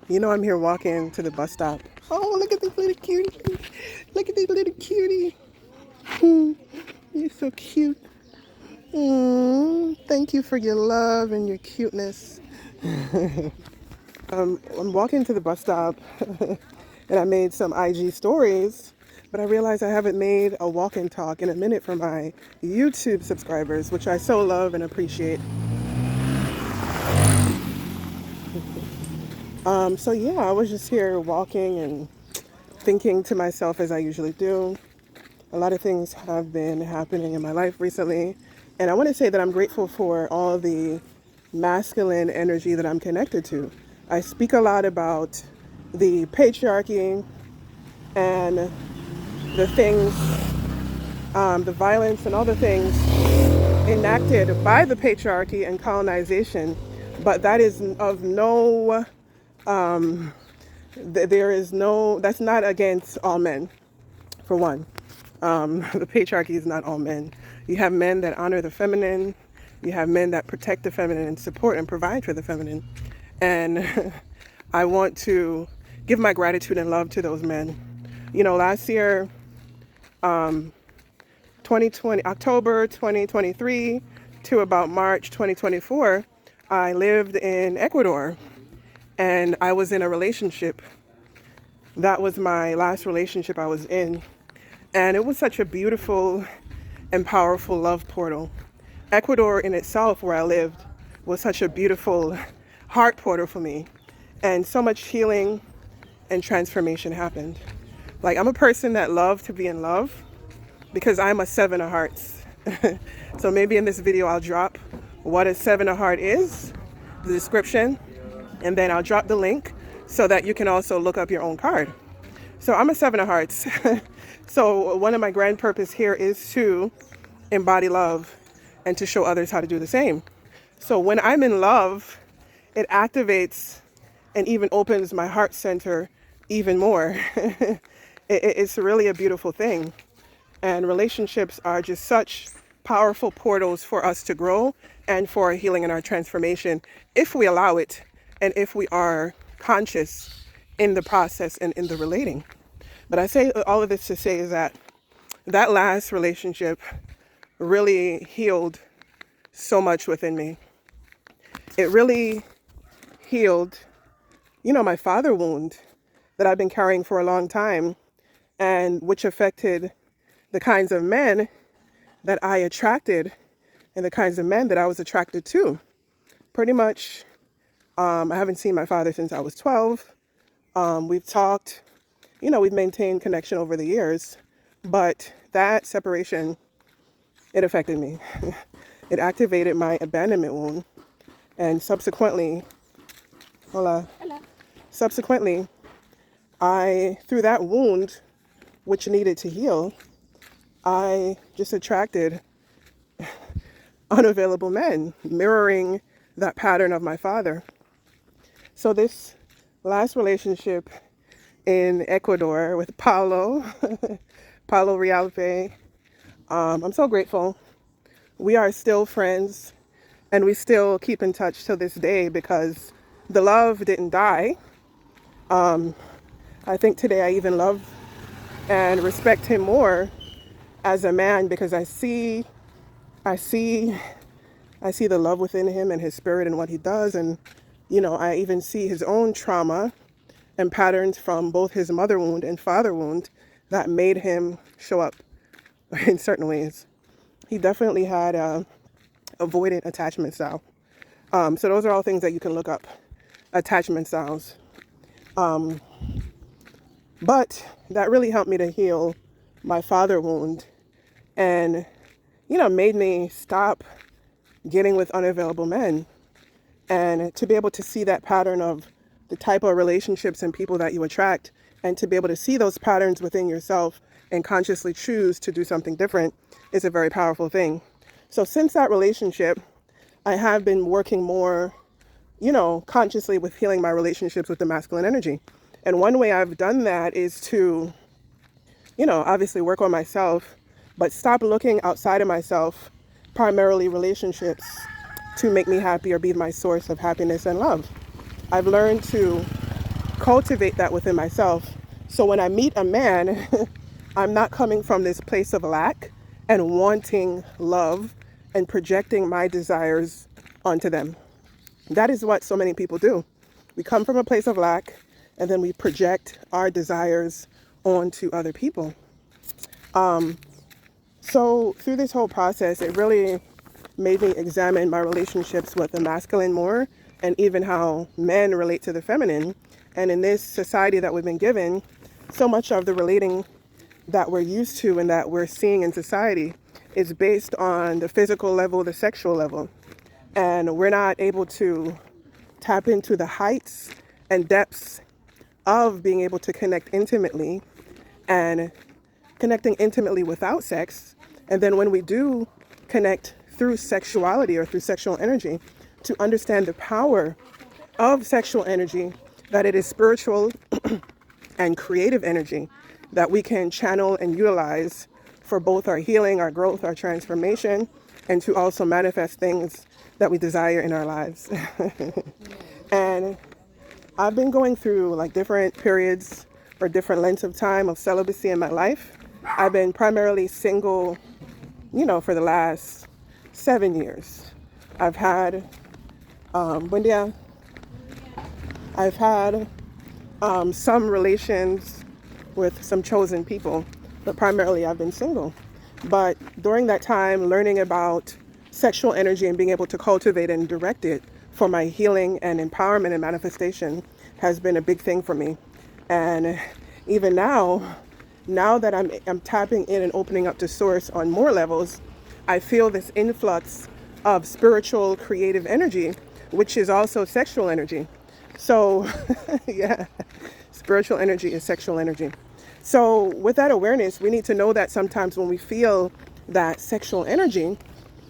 You know, I'm here walking to the bus stop. Oh, look at this little cutie. Look at this little cutie. You're so cute. Thank you for your love and your cuteness. I'm walking to the bus stop and I made some IG stories, but I realized I haven't made a walk and talk in a minute for my YouTube subscribers, which I so love and appreciate. So yeah, I was just here walking and thinking to myself as I usually do. A lot of things have been happening in my life recently, and I want to say that I'm grateful for all the masculine energy that I'm connected to. I speak a lot about the patriarchy and the things, the violence and all the things enacted by the patriarchy and colonization, but that is of no, there is no, that's not against all men, for one. The patriarchy is not all men. You have men that honor the feminine. You have men that protect the feminine and support and provide for the feminine. And I want to give my gratitude and love to those men. You know, last year, 2020, October 2023 to about March 2024, I lived in Ecuador and I was in a relationship. That was my last relationship I was in. And it was such a beautiful and powerful love portal. Ecuador in itself, where I lived, was such a beautiful heart portal for me. And so much healing and transformation happened. Like, I'm a person that loves to be in love because I'm a seven of hearts. So maybe in this video I'll drop what a seven of heart is, the description, and then I'll drop the link so that you can also look up your own card. So I'm a seven of hearts. So one of my grand purpose here is to embody love and to show others how to do the same. So when I'm in love, it activates and even opens my heart center even more. It's really a beautiful thing. And relationships are just such powerful portals for us to grow and for our healing and our transformation if we allow it and if we are conscious in the process and in the relating. But I say all of this to say is that that last relationship really healed so much within me. It really healed, my father wound that I've been carrying for a long time, and which affected the kinds of men that I attracted and the kinds of men that I was attracted to. Pretty much, I haven't seen my father since I was 12. We've talked, we've maintained connection over the years, but that separation, it affected me. It activated my abandonment wound, and subsequently, subsequently, through that wound, which needed to heal, I just attracted unavailable men, mirroring that pattern of my father. So this last relationship in Ecuador with Paulo, Paulo Realpe, I'm so grateful. We are still friends and we still keep in touch to this day because the love didn't die. I think today I even love and respect him more as a man because I see the love within him and his spirit and what he does. And, I even see his own trauma and patterns from both his mother wound and father wound that made him show up in certain ways. He definitely had a avoidant attachment style. So those are all things that you can look up, attachment styles. But that really helped me to heal my father wound and, made me stop getting with unavailable men and to be able to see that pattern of the type of relationships and people that you attract and to be able to see those patterns within yourself and consciously choose to do something different is a very powerful thing. So since that relationship, I have been working more, consciously with healing my relationships with the masculine energy. And one way I've done that is to, obviously work on myself, but stop looking outside of myself, primarily relationships, to make me happy or be my source of happiness and love. I've learned to cultivate that within myself. So when I meet a man, I'm not coming from this place of lack and wanting love and projecting my desires onto them. That is what so many people do. We come from a place of lack and then we project our desires onto other people. So through this whole process, it really made me examine my relationships with the masculine more, and even how men relate to the feminine. And in this society that we've been given, so much of the relating that we're used to and that we're seeing in society is based on the physical level, the sexual level. And we're not able to tap into the heights and depths of being able to connect intimately and connecting intimately without sex. And then when we do connect through sexuality or through sexual energy, to understand the power of sexual energy, that it is spiritual and creative energy that we can channel and utilize for both our healing, our growth, our transformation, and to also manifest things that we desire in our lives. And I've been going through like different periods or different lengths of time of celibacy in my life. I've been primarily single, for the last 7 years. I've had, some relations with some chosen people, but primarily I've been single. But during that time, learning about sexual energy and being able to cultivate and direct it for my healing and empowerment and manifestation has been a big thing for me. And even now that I'm tapping in and opening up to source on more levels, I feel this influx of spiritual creative energy, which is also sexual energy. So yeah, spiritual energy is sexual energy. So with that awareness, we need to know that sometimes when we feel that sexual energy,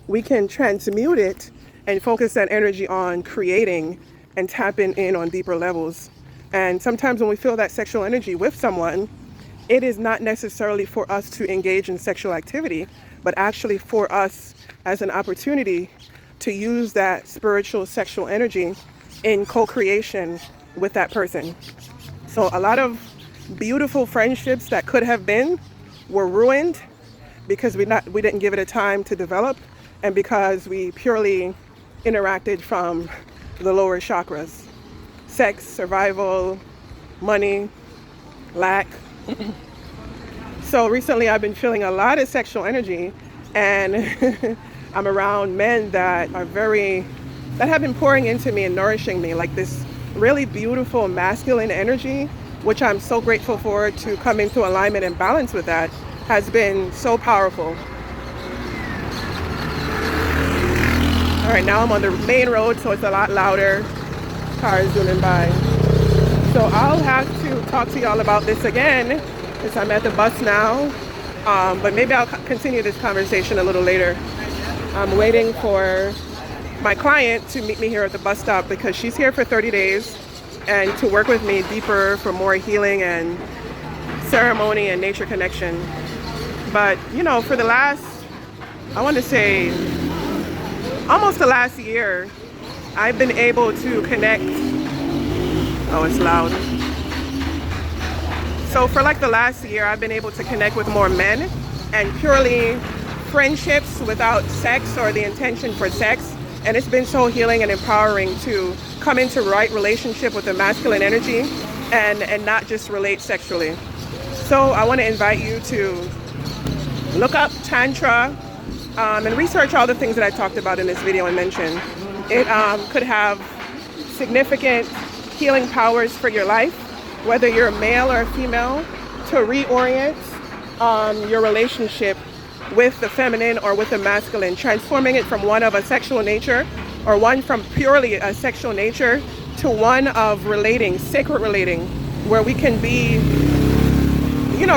we can transmute it and focus that energy on creating and tapping in on deeper levels. And sometimes when we feel that sexual energy with someone, it is not necessarily for us to engage in sexual activity, but actually for us as an opportunity to use that spiritual sexual energy in co-creation with that person. So a lot of beautiful friendships that could have been were ruined because we didn't give it a time to develop, and because we purely interacted from the lower chakras: sex, survival, money, lack. So recently I've been feeling a lot of sexual energy, and I'm around men that have been pouring into me and nourishing me, like this really beautiful masculine energy, which I'm so grateful for. To come into alignment and balance with that has been so powerful. All right, now I'm on the main road, so it's a lot louder. Cars zooming by. So I'll have to talk to y'all about this again, because I'm at the bus now. But maybe I'll continue this conversation a little later. I'm waiting for my client to meet me here at the bus stop, because she's here for 30 days and to work with me deeper for more healing and ceremony and nature connection. But for the last, I want to say almost the last year, I've been able to connect. Oh, it's loud. So for like the last year, I've been able to connect with more men, and purely friendships without sex or the intention for sex. And it's been so healing and empowering to come into right relationship with the masculine energy and not just relate sexually. So I want to invite you to look up Tantra and research all the things that I talked about in this video and mentioned. It could have significant healing powers for your life, whether you're male or female, to reorient your relationship with the feminine or with the masculine, transforming it from one of a sexual nature or one from purely a sexual nature to one of relating, sacred relating, where we can be,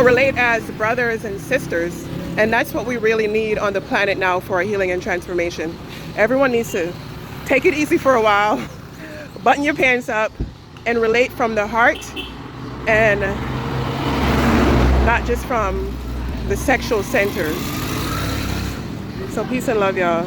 relate as brothers and sisters. And that's what we really need on the planet now for our healing and transformation. Everyone needs to take it easy for a while, button your pants up, and relate from the heart, and not just from the sexual centers. So peace and love, y'all.